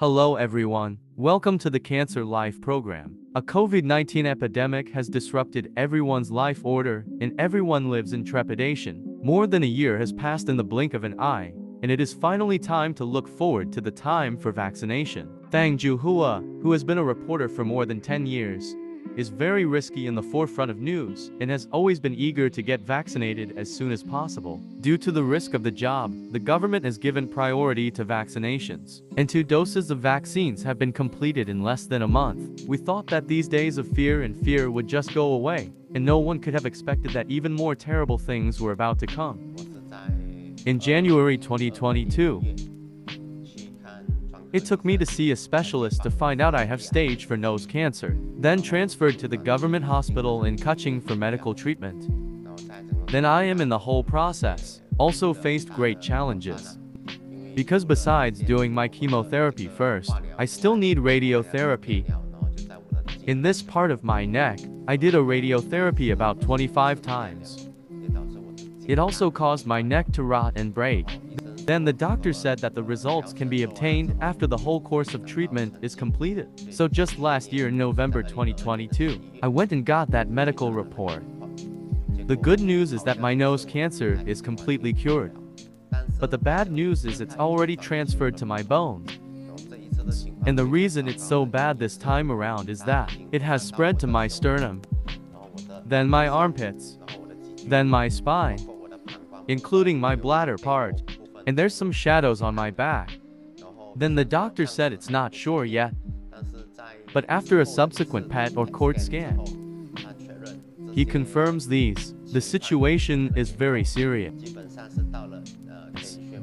Hello everyone, welcome to the Cancer Life program. A COVID-19 epidemic has disrupted everyone's life order, and everyone lives in trepidation. More than a year has passed in the blink of an eye, and it is finally time to look forward to the time for vaccination. Thang Juhua, who has been a reporter for more than 10 years, is very risky in the forefront of news and has always been eager to get vaccinated as soon as possible. Due to the risk of the job, the government has given priority to vaccinations, and 2 doses of vaccines have been completed in less than a month. We thought that these days of fear would just go away, and no one could have expected that even more terrible things were about to come. In January 2022, it took me to see a specialist to find out I have stage 4 nose cancer, then transferred to the government hospital in Kuching for medical treatment. Then I am in the whole process, also faced great challenges. Because besides doing my chemotherapy first, I still need radiotherapy. In this part of my neck, I did a radiotherapy about 25 times. It also caused my neck to rot and break. Then the doctor said that the results can be obtained after the whole course of treatment is completed. So just last year in November 2022, I went and got that medical report. The good news is that my nose cancer is completely cured. But the bad news is it's already transferred to my bones. And the reason it's so bad this time around is that it has spread to my sternum, then my armpits, then my spine, including my bladder part. And there's some shadows on my back. Then the doctor said it's not sure yet. But after a subsequent PET or cord scan, he confirms these. The situation is very serious.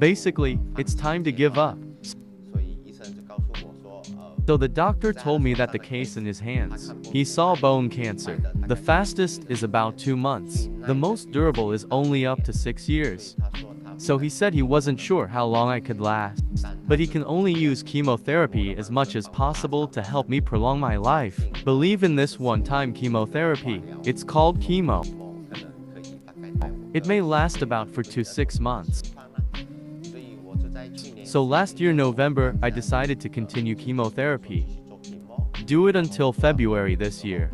Basically, it's time to give up. So the doctor told me that the case in his hands, he saw bone cancer. The fastest is about 2 months. The most durable is only up to 6 years. So he said he wasn't sure how long I could last, but he can only use chemotherapy as much as possible to help me prolong my life. Believe in this one-time chemotherapy. It's called chemo. It may last about 4 to 6 months. So last year November, I decided to continue chemotherapy. Do it until February this year.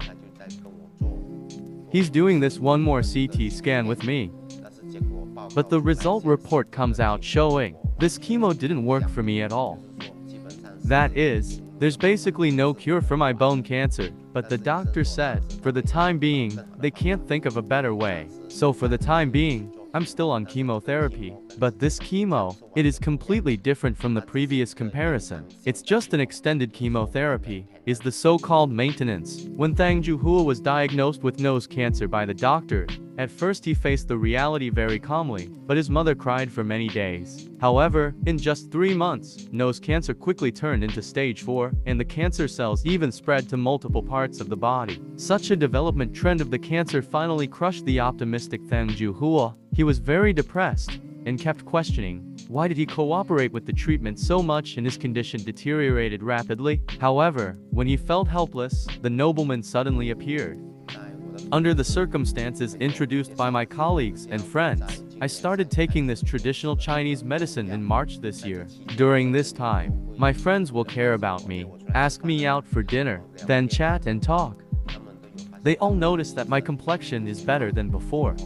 He's doing this one more CT scan with me. But the result report comes out showing this chemo didn't work for me at all. That is, there's basically no cure for my bone cancer, but the doctor said, for the time being, they can't think of a better way. So for the time being, I'm still on chemotherapy. But this chemo, it is completely different from the previous comparison. It's just an extended chemotherapy, is the so-called maintenance. When Thang Juhua was diagnosed with nose cancer by the doctor, at first he faced the reality very calmly, but his mother cried for many days. However, in just 3 months, nose cancer quickly turned into stage 4, and the cancer cells even spread to multiple parts of the body. Such a development trend of the cancer finally crushed the optimistic Thang Juhua. He was very depressed and kept questioning, why did he cooperate with the treatment so much and his condition deteriorated rapidly? However, when he felt helpless, the nobleman suddenly appeared. Under the circumstances introduced by my colleagues and friends, I started taking this traditional Chinese medicine in March this year. During this time, my friends will care about me, ask me out for dinner, then chat and talk. They all notice that my complexion is better than before.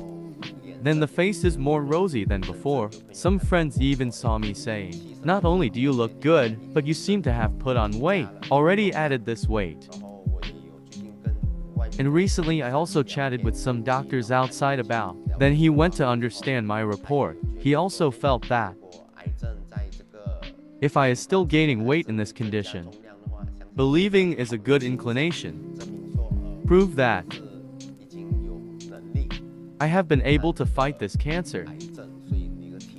Then the face is more rosy than before. Some friends even saw me saying, not only do you look good, but you seem to have put on weight, already added this weight. And recently I also chatted with some doctors outside about. Then he went to understand my report. He also felt that if I is still gaining weight in this condition, believing is a good inclination. Prove that I have been able to fight this cancer.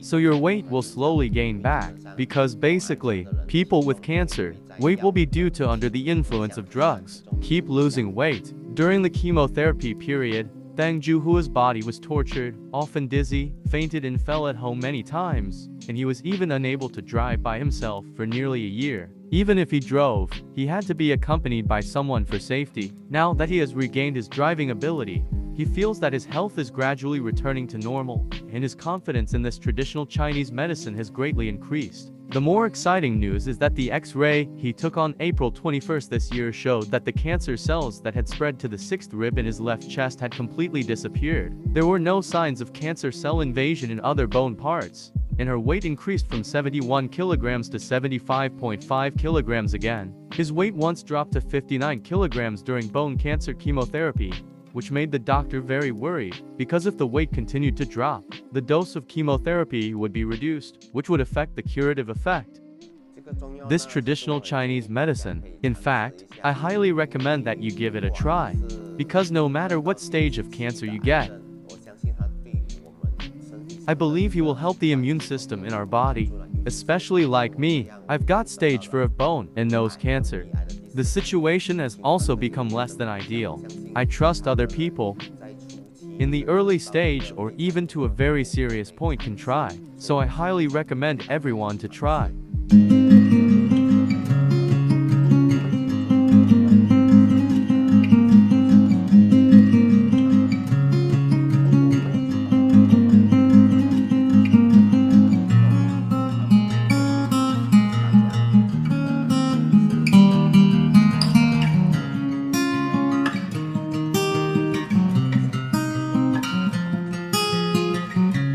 So your weight will slowly gain back, because basically, people with cancer, weight will be due to under the influence of drugs. Keep losing weight. During the chemotherapy period, Thang Juhua's body was tortured, often dizzy, fainted and fell at home many times, and he was even unable to drive by himself for nearly a year. Even if he drove, he had to be accompanied by someone for safety. Now that he has regained his driving ability, He feels that his health is gradually returning to normal, and his confidence in this traditional Chinese medicine has greatly increased. The more exciting news is that the X-ray he took on April 21st this year showed that the cancer cells that had spread to the sixth rib in his left chest had completely disappeared. There were no signs of cancer cell invasion in other bone parts, and her weight increased from 71 kilograms to 75.5 kilograms again. His weight once dropped to 59 kilograms during bone cancer chemotherapy, which made the doctor very worried, because if the weight continued to drop, the dose of chemotherapy would be reduced, which would affect the curative effect. This traditional Chinese medicine, in fact, I highly recommend that you give it a try, because no matter what stage of cancer you get, I believe he will help the immune system in our body, especially like me. I've got stage 4 of bone and nose cancer. The situation has also become less than ideal. I trust other people in the early stage or even to a very serious point can try, so I highly recommend everyone to try.